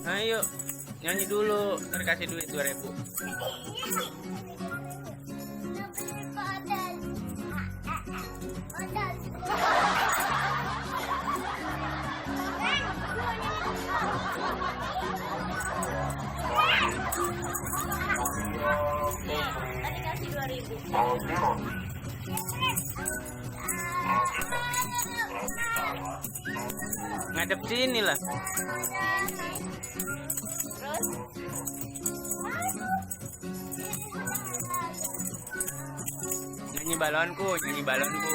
Ayo, nyanyi dulu. Ntar kasih duit 2.000. Tadi kasih 2.000. Ngadep sini lah. Terus Nyanyi balonku, nyanyi balonku.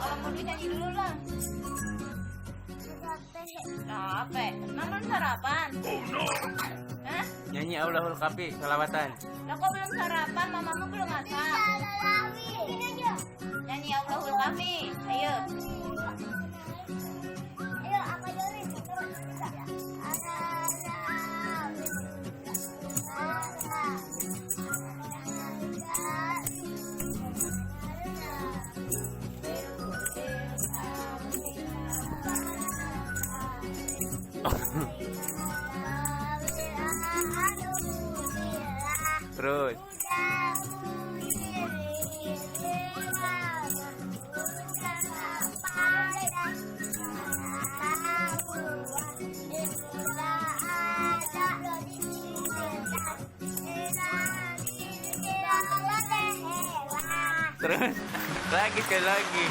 kalau mau nyanyi dulu lah. Capek. Emang belum sarapan? Hah? Nyanyi Allahul Kafi, salawatan. Lah kok belum sarapan? Mamamu belum masak. Nyanyi Allahul Kafi. Ayo. Terus. Terus lagi sekali lagi.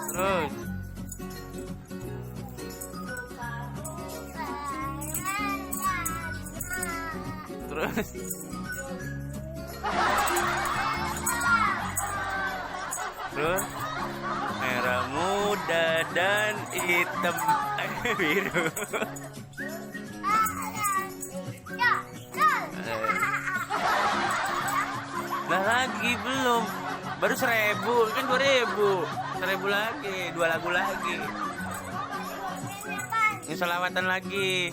Terus. Terus. Terus merah muda dan hitam biru. Lah lagi belum. Baru 1.000, kan 2.000. 1.000 lagi, 2 lagu lagi. Ini salawatan lagi.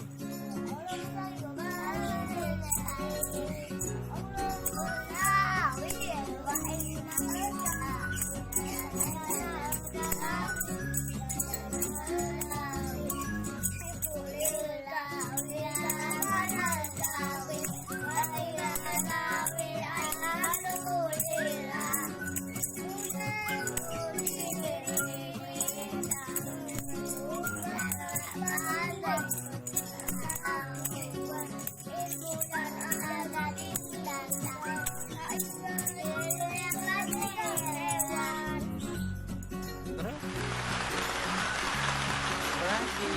Terus apa lagi?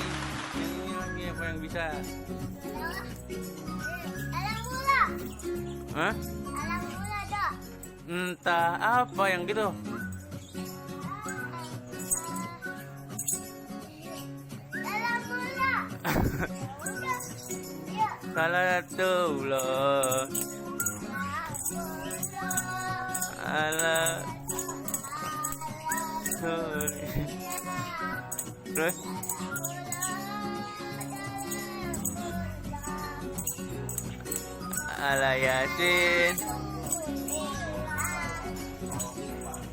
Ini lagi apa yang bisa? Alam mula. Hah? Alam mula dah. Entah apa yang gitu. Alam mula. Ya. Salatullah ala terus ala yasin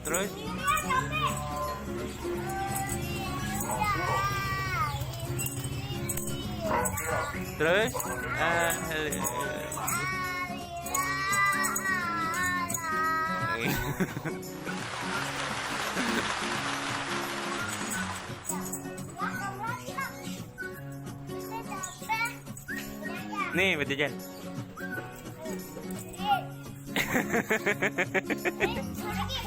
terus terus nih betul Jan. Lagi.